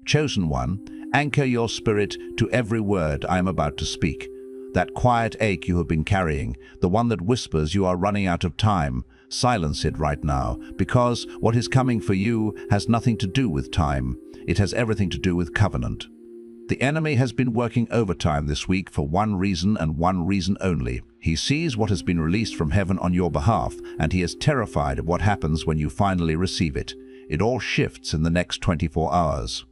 Chosen one, anchor your spirit to every word I am about to speak. That quiet ache you have been carrying, the one that whispers you are running out of time, silence it right now, because what is coming for you has nothing to do with time. It has everything to do with covenant. The enemy has been working overtime this week for one reason and one reason only. He sees what has been released from heaven on your behalf, and he is terrified of what happens when you finally receive it. It all shifts in the next 24 hours.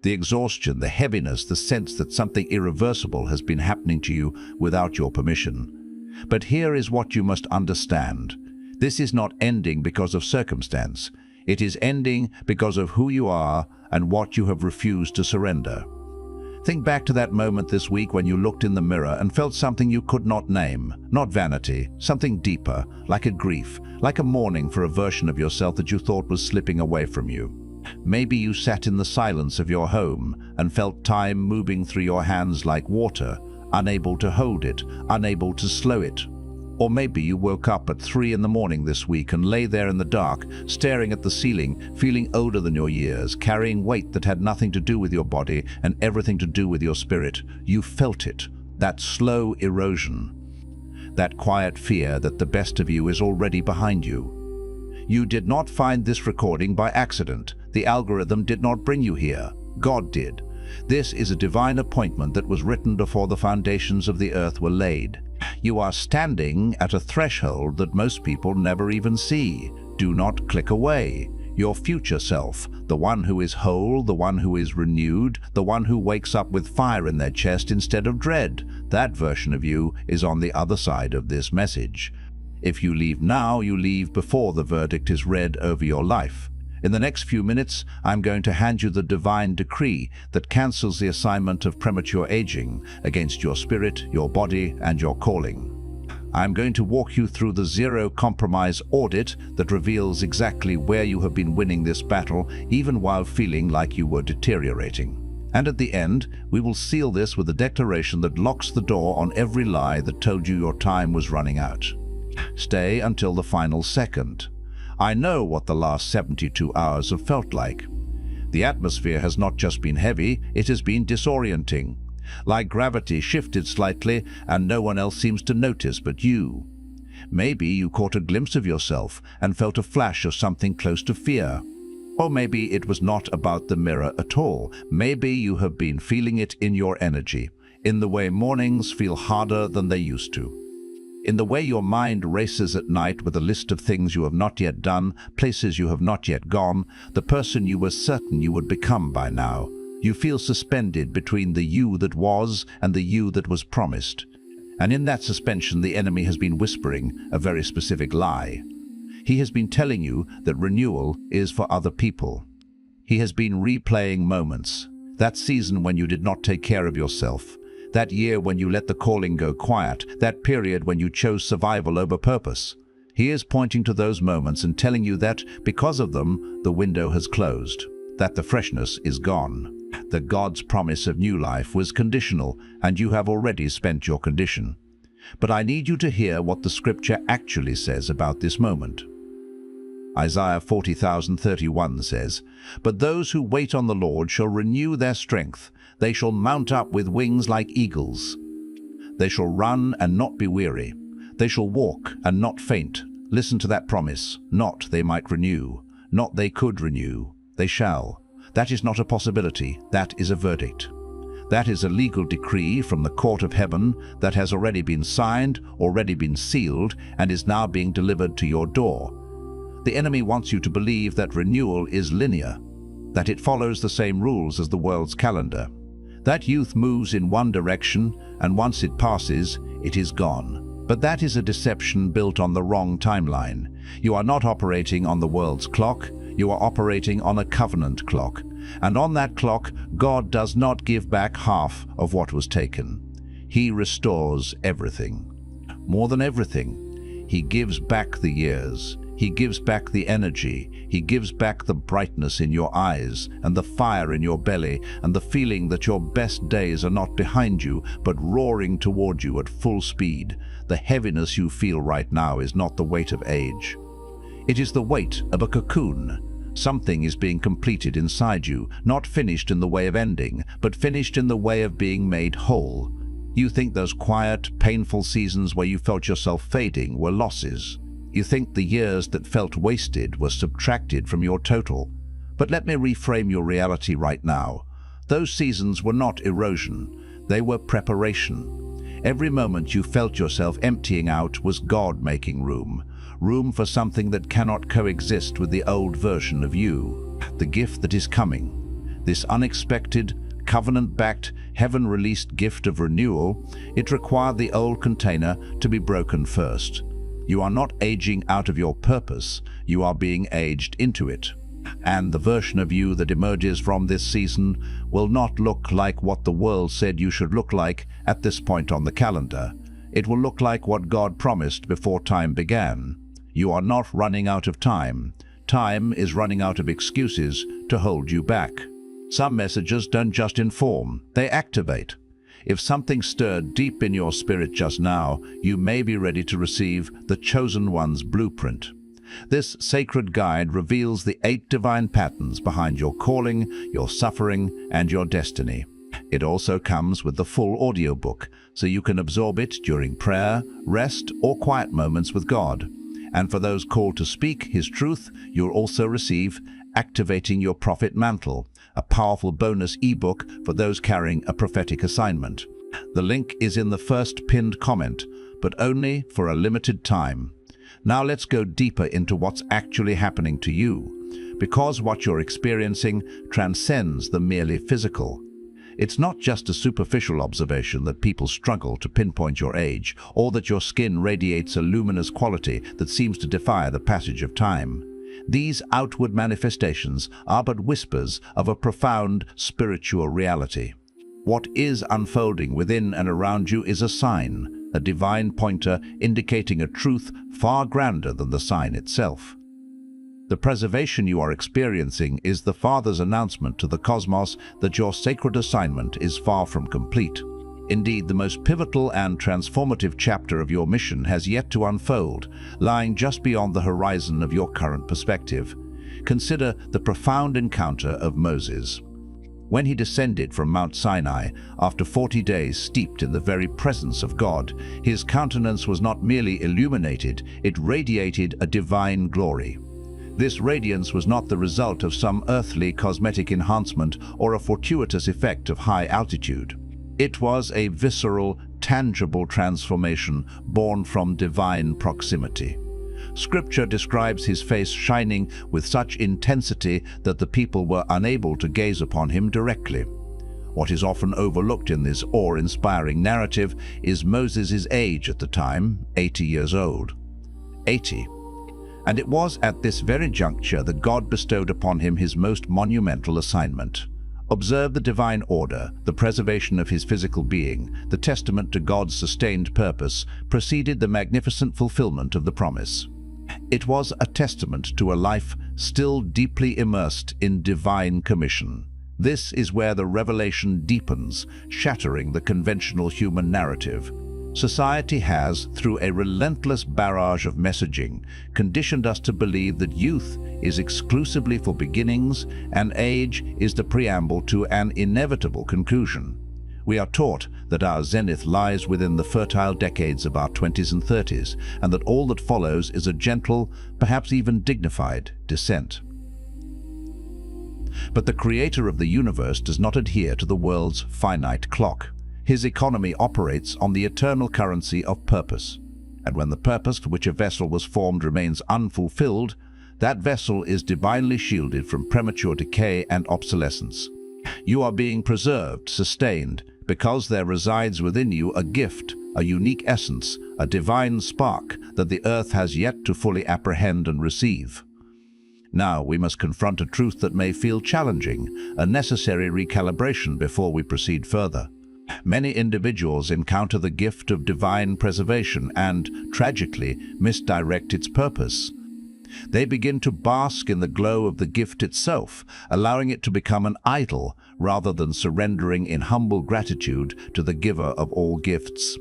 The exhaustion, the heaviness, the sense that something irreversible has been happening to you without your permission. But here is what you must understand. This is not ending because of circumstance. It is ending because of who you are and what you have refused to surrender. Think back to that moment this week when you looked in the mirror and felt something you could not name, not vanity, something deeper, like a grief, like a mourning for a version of yourself that you thought was slipping away from you. Maybe you sat in the silence of your home and felt time moving through your hands like water, unable to hold it, unable to slow it. Or maybe you woke up at 3 in the morning this week and lay there in the dark, staring at the ceiling, feeling older than your years, carrying weight that had nothing to do with your body and everything to do with your spirit. You felt it, that slow erosion, that quiet fear that the best of you is already behind you. You did not find this recording by accident. The algorithm did not bring you here. God did. This is a divine appointment that was written before the foundations of the earth were laid. You are standing at a threshold that most people never even see. Do not click away. Your future self, the one who is whole, the one who is renewed, the one who wakes up with fire in their chest instead of dread, that version of you is on the other side of this message. If you leave now, you leave before the verdict is read over your life. In the next few minutes, I'm going to hand you the divine decree that cancels the assignment of premature aging against your spirit, your body, and your calling. I'm going to walk you through the zero-compromise audit that reveals exactly where you have been winning this battle, even while feeling like you were deteriorating. And at the end, we will seal this with a declaration that locks the door on every lie that told you your time was running out. Stay until the final second. I know what the last 72 hours have felt like. The atmosphere has not just been heavy, it has been disorienting. Like gravity shifted slightly and no one else seems to notice but you. Maybe you caught a glimpse of yourself and felt a flash of something close to fear. Or maybe it was not about the mirror at all. Maybe you have been feeling it in your energy, in the way mornings feel harder than they used to. In the way your mind races at night with a list of things you have not yet done, places you have not yet gone, the person you were certain you would become by now. You feel suspended between the you that was and the you that was promised. And in that suspension, the enemy has been whispering a very specific lie. He has been telling you that renewal is for other people. He has been replaying moments. That season when you did not take care of yourself. That year when you let the calling go quiet, that period when you chose survival over purpose. He is pointing to those moments and telling you that, because of them, the window has closed, that the freshness is gone. That God's promise of new life was conditional, and you have already spent your condition. But I need you to hear what the scripture actually says about this moment. Isaiah 40:31 says, "But those who wait on the Lord shall renew their strength. They shall mount up with wings like eagles. They shall run and not be weary. They shall walk and not faint." Listen to that promise. Not they might renew. Not they could renew. They shall. That is not a possibility. That is a verdict. That is a legal decree from the court of heaven that has already been signed, already been sealed, and is now being delivered to your door. The enemy wants you to believe that renewal is linear, that it follows the same rules as the world's calendar. That youth moves in one direction, and once it passes, it is gone. But that is a deception built on the wrong timeline. You are not operating on the world's clock, you are operating on a covenant clock. And on that clock, God does not give back half of what was taken. He restores everything. More than everything, He gives back the years. He gives back the energy. He gives back the brightness in your eyes and the fire in your belly and the feeling that your best days are not behind you but roaring toward you at full speed. The heaviness you feel right now is not the weight of age. It is the weight of a cocoon, Something is being completed inside you, not finished in the way of ending, but finished in the way of being made whole. You think those quiet, painful seasons where you felt yourself fading were losses. You think the years that felt wasted were subtracted from your total. But let me reframe your reality right now. Those seasons were not erosion, they were preparation. Every moment you felt yourself emptying out was God making room for something that cannot coexist with the old version of you, the gift that is coming. This unexpected, covenant-backed, heaven-released gift of renewal, it required the old container to be broken first. You are not aging out of your purpose, you are being aged into it. And the version of you that emerges from this season will not look like what the world said you should look like at this point on the calendar. It will look like what God promised before time began. You are not running out of time. Time is running out of excuses to hold you back. Some messages don't just inform, they activate. If something stirred deep in your spirit just now, you may be ready to receive the Chosen One's blueprint. This sacred guide reveals the 8 divine patterns behind your calling, your suffering, and your destiny. It also comes with the full audiobook, so you can absorb it during prayer, rest, or quiet moments with God. And for those called to speak His truth, you'll also receive Activating Your Prophet Mantle, a powerful bonus ebook for those carrying a prophetic assignment. The link is in the first pinned comment, but only for a limited time. Now let's go deeper into what's actually happening to you, because what you're experiencing transcends the merely physical. It's not just a superficial observation that people struggle to pinpoint your age, or that your skin radiates a luminous quality that seems to defy the passage of time. These outward manifestations are but whispers of a profound spiritual reality. What is unfolding within and around you is a sign, a divine pointer indicating a truth far grander than the sign itself. The preservation you are experiencing is the Father's announcement to the cosmos that your sacred assignment is far from complete. Indeed, the most pivotal and transformative chapter of your mission has yet to unfold, lying just beyond the horizon of your current perspective. Consider the profound encounter of Moses. When he descended from Mount Sinai, after 40 days steeped in the very presence of God, his countenance was not merely illuminated, it radiated a divine glory. This radiance was not the result of some earthly cosmetic enhancement or a fortuitous effect of high altitude. It was a visceral, tangible transformation born from divine proximity. Scripture describes his face shining with such intensity that the people were unable to gaze upon him directly. What is often overlooked in this awe-inspiring narrative is Moses' age at the time, 80 years old. 80. And it was at this very juncture that God bestowed upon him his most monumental assignment. Observe the divine order, the preservation of his physical being, the testament to God's sustained purpose, preceded the magnificent fulfillment of the promise. It was a testament to a life still deeply immersed in divine commission. This is where the revelation deepens, shattering the conventional human narrative. Society has, through a relentless barrage of messaging, conditioned us to believe that youth is exclusively for beginnings and age is the preamble to an inevitable conclusion. We are taught that our zenith lies within the fertile decades of our 20s and 30s, and that all that follows is a gentle, perhaps even dignified, descent. But the creator of the universe does not adhere to the world's finite clock. His economy operates on the eternal currency of purpose. And when the purpose for which a vessel was formed remains unfulfilled, that vessel is divinely shielded from premature decay and obsolescence. You are being preserved, sustained, because there resides within you a gift, a unique essence, a divine spark that the earth has yet to fully apprehend and receive. Now we must confront a truth that may feel challenging, a necessary recalibration before we proceed further. Many individuals encounter the gift of divine preservation and, tragically, misdirect its purpose. They begin to bask in the glow of the gift itself, allowing it to become an idol rather than surrendering in humble gratitude to the giver of all gifts.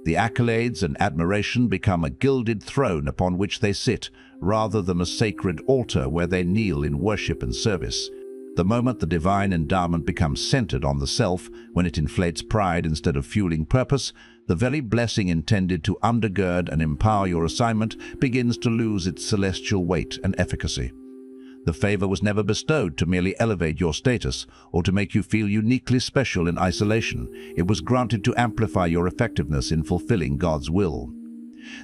The accolades and admiration become a gilded throne upon which they sit, rather than a sacred altar where they kneel in worship and service. The moment the divine endowment becomes centered on the self, when it inflates pride instead of fueling purpose, the very blessing intended to undergird and empower your assignment begins to lose its celestial weight and efficacy. The favor was never bestowed to merely elevate your status or to make you feel uniquely special in isolation. It was granted to amplify your effectiveness in fulfilling God's will.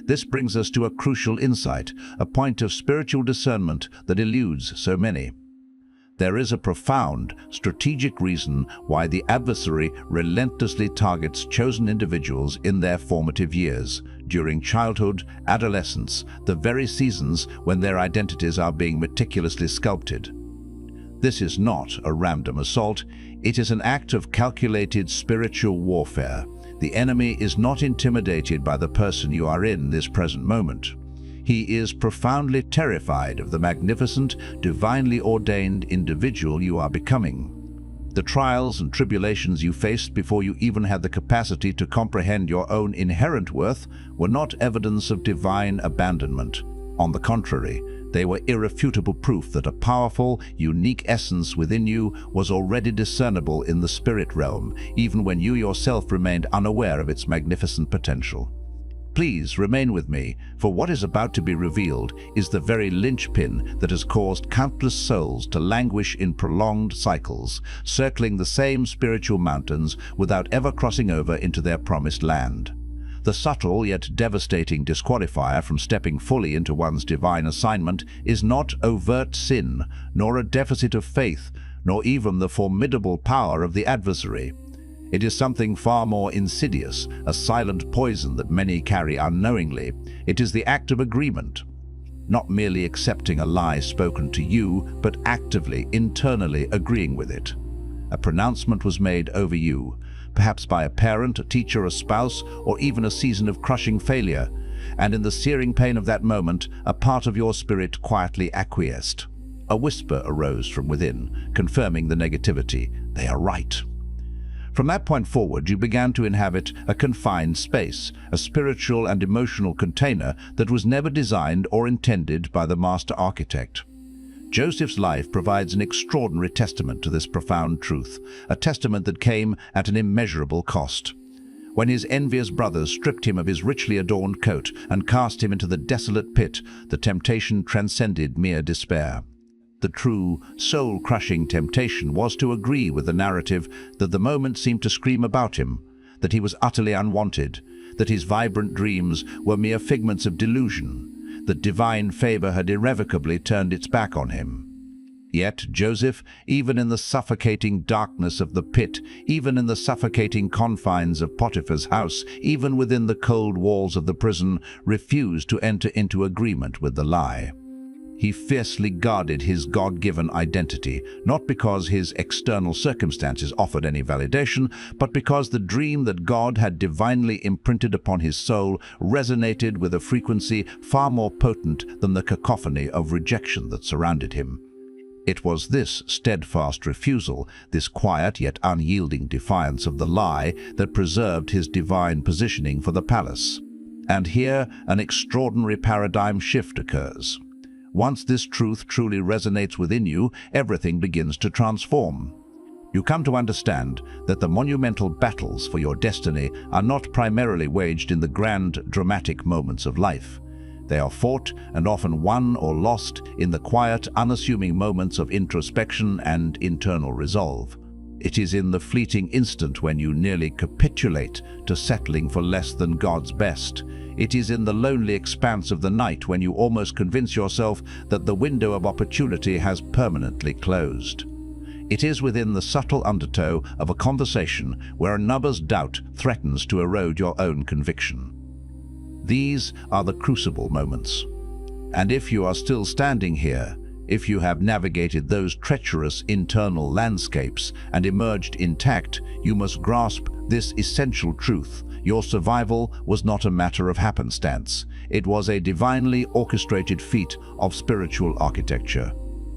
This brings us to a crucial insight, a point of spiritual discernment that eludes so many. There is a profound, strategic reason why the adversary relentlessly targets chosen individuals in their formative years, during childhood, adolescence, the very seasons when their identities are being meticulously sculpted. This is not a random assault, it is an act of calculated spiritual warfare. The enemy is not intimidated by the person you are in this present moment. He is profoundly terrified of the magnificent, divinely ordained individual you are becoming. The trials and tribulations you faced before you even had the capacity to comprehend your own inherent worth were not evidence of divine abandonment. On the contrary, they were irrefutable proof that a powerful, unique essence within you was already discernible in the spirit realm, even when you yourself remained unaware of its magnificent potential. Please remain with me, for what is about to be revealed is the very linchpin that has caused countless souls to languish in prolonged cycles, circling the same spiritual mountains without ever crossing over into their promised land. The subtle yet devastating disqualifier from stepping fully into one's divine assignment is not overt sin, nor a deficit of faith, nor even the formidable power of the adversary. It is something far more insidious, a silent poison that many carry unknowingly. It is the act of agreement. Not merely accepting a lie spoken to you, but actively, internally agreeing with it. A pronouncement was made over you, perhaps by a parent, a teacher, a spouse, or even a season of crushing failure, and in the searing pain of that moment, a part of your spirit quietly acquiesced. A whisper arose from within, confirming the negativity. They are right. From that point forward, you began to inhabit a confined space, a spiritual and emotional container that was never designed or intended by the master architect. Joseph's life provides an extraordinary testament to this profound truth, a testament that came at an immeasurable cost. When his envious brothers stripped him of his richly adorned coat and cast him into the desolate pit, the temptation transcended mere despair. The true, soul-crushing temptation was to agree with the narrative that the moment seemed to scream about him, that he was utterly unwanted, that his vibrant dreams were mere figments of delusion, that divine favor had irrevocably turned its back on him. Yet Joseph, even in the suffocating darkness of the pit, even in the suffocating confines of Potiphar's house, even within the cold walls of the prison, refused to enter into agreement with the lie. He fiercely guarded his God-given identity, not because his external circumstances offered any validation, but because the dream that God had divinely imprinted upon his soul resonated with a frequency far more potent than the cacophony of rejection that surrounded him. It was this steadfast refusal, this quiet yet unyielding defiance of the lie, that preserved his divine positioning for the palace. And here an extraordinary paradigm shift occurs. Once this truth truly resonates within you, everything begins to transform. You come to understand that the monumental battles for your destiny are not primarily waged in the grand, dramatic moments of life. They are fought and often won or lost in the quiet, unassuming moments of introspection and internal resolve. It is in the fleeting instant when you nearly capitulate to settling for less than God's best. It is in the lonely expanse of the night when you almost convince yourself that the window of opportunity has permanently closed. It is within the subtle undertow of a conversation where another's doubt threatens to erode your own conviction. These are the crucible moments. And if you are still standing here, if you have navigated those treacherous internal landscapes and emerged intact, you must grasp this essential truth. Your survival was not a matter of happenstance. It was a divinely orchestrated feat of spiritual architecture.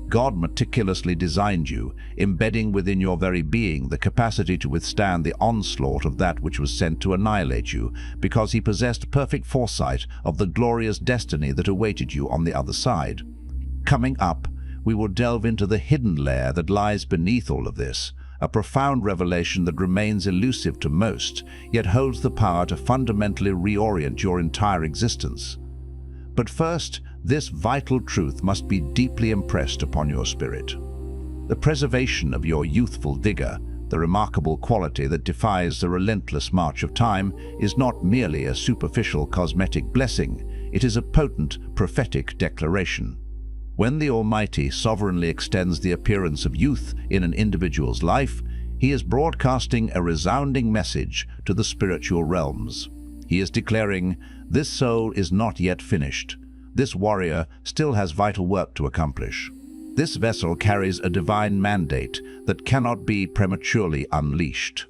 God meticulously designed you, embedding within your very being the capacity to withstand the onslaught of that which was sent to annihilate you, because he possessed perfect foresight of the glorious destiny that awaited you on the other side. Coming up, we will delve into the hidden layer that lies beneath all of this, a profound revelation that remains elusive to most, yet holds the power to fundamentally reorient your entire existence. But first, this vital truth must be deeply impressed upon your spirit. The preservation of your youthful vigor, the remarkable quality that defies the relentless march of time, is not merely a superficial cosmetic blessing, it is a potent prophetic declaration. When the Almighty sovereignly extends the appearance of youth in an individual's life, he is broadcasting a resounding message to the spiritual realms. He is declaring, "This soul is not yet finished. This warrior still has vital work to accomplish. This vessel carries a divine mandate that cannot be prematurely unleashed."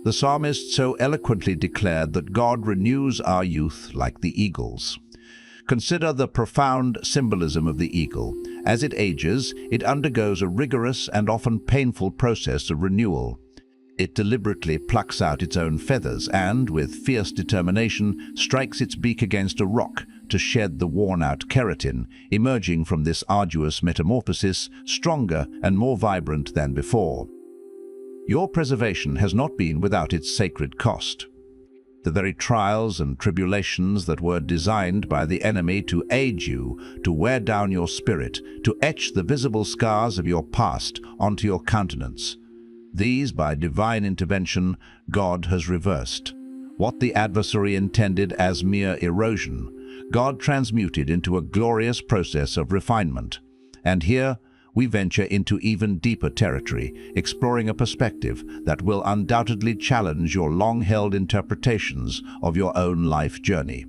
The psalmist so eloquently declared that God renews our youth like the eagles. Consider the profound symbolism of the eagle. As it ages, it undergoes a rigorous and often painful process of renewal. It deliberately plucks out its own feathers and, with fierce determination, strikes its beak against a rock to shed the worn-out keratin, emerging from this arduous metamorphosis stronger and more vibrant than before. Your preservation has not been without its sacred cost. The very trials and tribulations that were designed by the enemy to aid you, to wear down your spirit, to etch the visible scars of your past onto your countenance. These, by divine intervention, God has reversed. What the adversary intended as mere erosion, God transmuted into a glorious process of refinement. And here, we venture into even deeper territory, exploring a perspective that will undoubtedly challenge your long-held interpretations of your own life journey.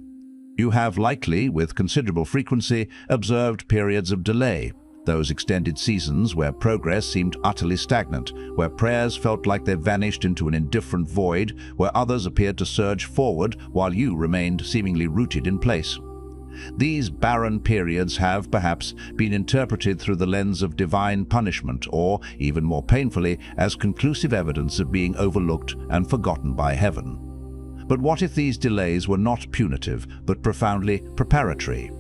You have likely, with considerable frequency, observed periods of delay, those extended seasons where progress seemed utterly stagnant, where prayers felt like they vanished into an indifferent void, where others appeared to surge forward while you remained seemingly rooted in place. These barren periods have, perhaps, been interpreted through the lens of divine punishment or, even more painfully, as conclusive evidence of being overlooked and forgotten by heaven. But what if these delays were not punitive, but profoundly preparatory?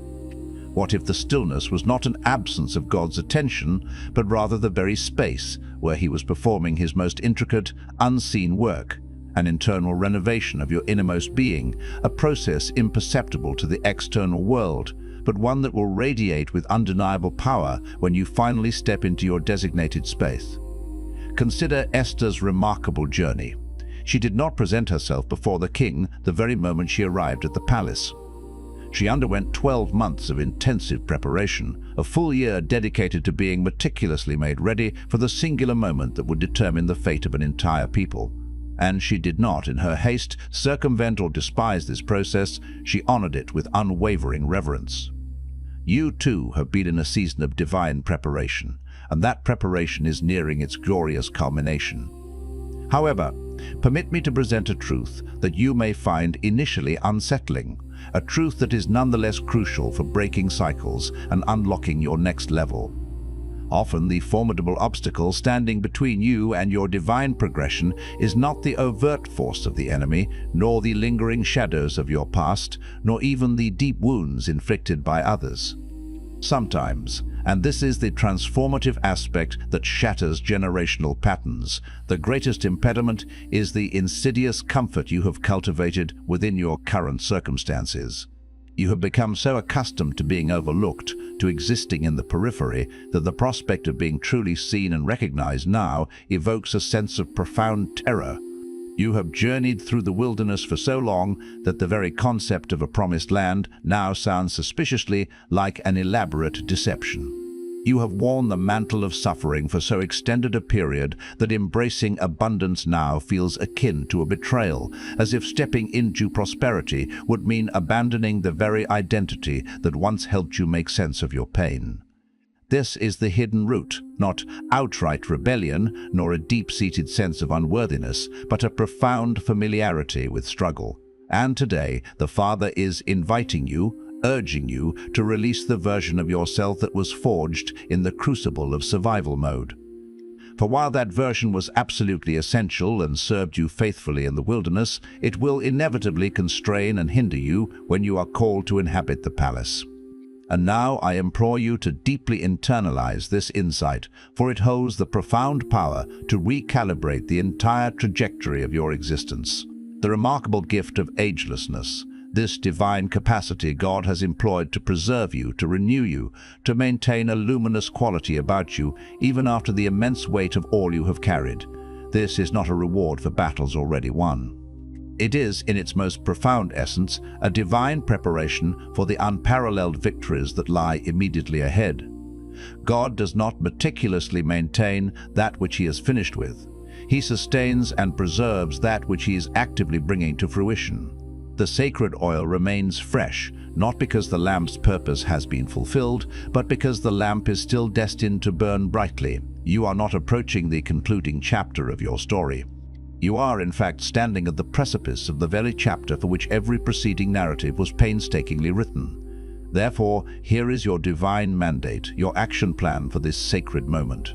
What if the stillness was not an absence of God's attention, but rather the very space where he was performing his most intricate, unseen work? An internal renovation of your innermost being, a process imperceptible to the external world, but one that will radiate with undeniable power when you finally step into your designated space. Consider Esther's remarkable journey. She did not present herself before the king the very moment she arrived at the palace. She underwent 12 months of intensive preparation, a full year dedicated to being meticulously made ready for the singular moment that would determine the fate of an entire people. And she did not, in her haste, circumvent or despise this process. She honored it with unwavering reverence. You, too, have been in a season of divine preparation, and that preparation is nearing its glorious culmination. However, permit me to present a truth that you may find initially unsettling, a truth that is nonetheless crucial for breaking cycles and unlocking your next level. Often the formidable obstacle standing between you and your divine progression is not the overt force of the enemy, nor the lingering shadows of your past, nor even the deep wounds inflicted by others. Sometimes, and this is the transformative aspect that shatters generational patterns, the greatest impediment is the insidious comfort you have cultivated within your current circumstances. You have become so accustomed to being overlooked, to existing in the periphery, that the prospect of being truly seen and recognized now evokes a sense of profound terror. You have journeyed through the wilderness for so long that the very concept of a promised land now sounds suspiciously like an elaborate deception. You have worn the mantle of suffering for so extended a period that embracing abundance now feels akin to a betrayal, as if stepping into prosperity would mean abandoning the very identity that once helped you make sense of your pain. This is the hidden root, not outright rebellion, nor a deep-seated sense of unworthiness, but a profound familiarity with struggle. And today, the Father is inviting you, urging you to release the version of yourself that was forged in the crucible of survival mode. For while that version was absolutely essential and served you faithfully in the wilderness, it will inevitably constrain and hinder you when you are called to inhabit the palace. And now I implore you to deeply internalize this insight, for it holds the profound power to recalibrate the entire trajectory of your existence. The remarkable gift of agelessness, this divine capacity God has employed to preserve you, to renew you, to maintain a luminous quality about you, even after the immense weight of all you have carried. This is not a reward for battles already won. It is, in its most profound essence, a divine preparation for the unparalleled victories that lie immediately ahead. God does not meticulously maintain that which He has finished with. He sustains and preserves that which He is actively bringing to fruition. The sacred oil remains fresh, not because the lamp's purpose has been fulfilled, but because the lamp is still destined to burn brightly. You are not approaching the concluding chapter of your story. You are, in fact, standing at the precipice of the very chapter for which every preceding narrative was painstakingly written. Therefore, here is your divine mandate, your action plan for this sacred moment.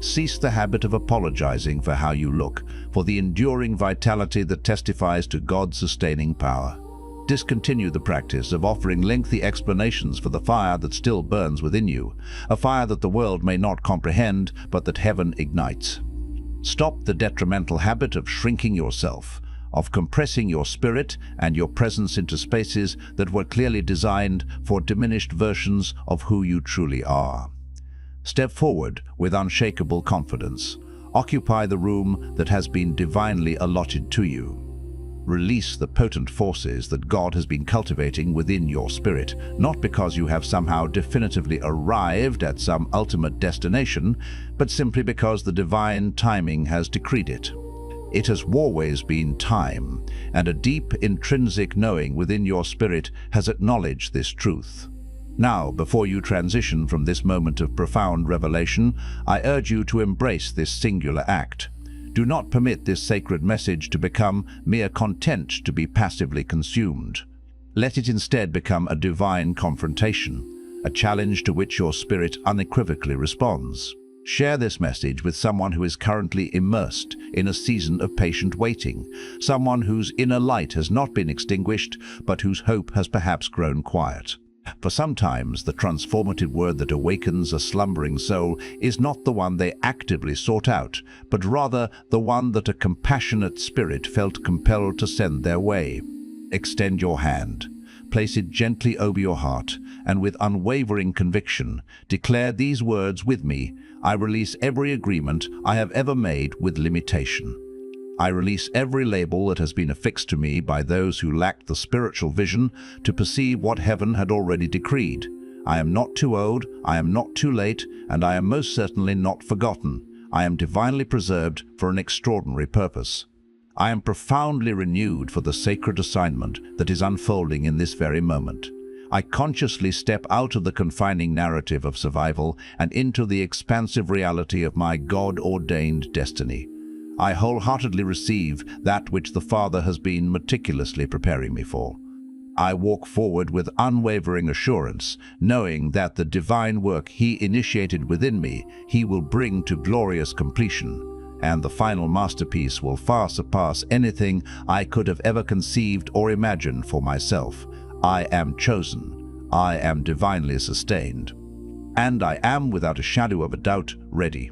Cease the habit of apologizing for how you look, for the enduring vitality that testifies to God's sustaining power. Discontinue the practice of offering lengthy explanations for the fire that still burns within you, a fire that the world may not comprehend, but that heaven ignites. Stop the detrimental habit of shrinking yourself, of compressing your spirit and your presence into spaces that were clearly designed for diminished versions of who you truly are. Step forward with unshakable confidence. Occupy the room that has been divinely allotted to you. Release the potent forces that God has been cultivating within your spirit, not because you have somehow definitively arrived at some ultimate destination, but simply because the divine timing has decreed it. It has always been time, and a deep intrinsic knowing within your spirit has acknowledged this truth. Now, before you transition from this moment of profound revelation, I urge you to embrace this singular act. Do not permit this sacred message to become mere content to be passively consumed. Let it instead become a divine confrontation, a challenge to which your spirit unequivocally responds. Share this message with someone who is currently immersed in a season of patient waiting, someone whose inner light has not been extinguished, but whose hope has perhaps grown quiet. For sometimes the transformative word that awakens a slumbering soul is not the one they actively sought out, but rather the one that a compassionate spirit felt compelled to send their way. Extend your hand, place it gently over your heart, and with unwavering conviction, declare these words with me: I release every agreement I have ever made with limitation. I release every label that has been affixed to me by those who lacked the spiritual vision to perceive what heaven had already decreed. I am not too old, I am not too late, and I am most certainly not forgotten. I am divinely preserved for an extraordinary purpose. I am profoundly renewed for the sacred assignment that is unfolding in this very moment. I consciously step out of the confining narrative of survival and into the expansive reality of my God-ordained destiny. I wholeheartedly receive that which the Father has been meticulously preparing me for. I walk forward with unwavering assurance, knowing that the divine work He initiated within me, He will bring to glorious completion, and the final masterpiece will far surpass anything I could have ever conceived or imagined for myself. I am chosen. I am divinely sustained. And I am, without a shadow of a doubt, ready.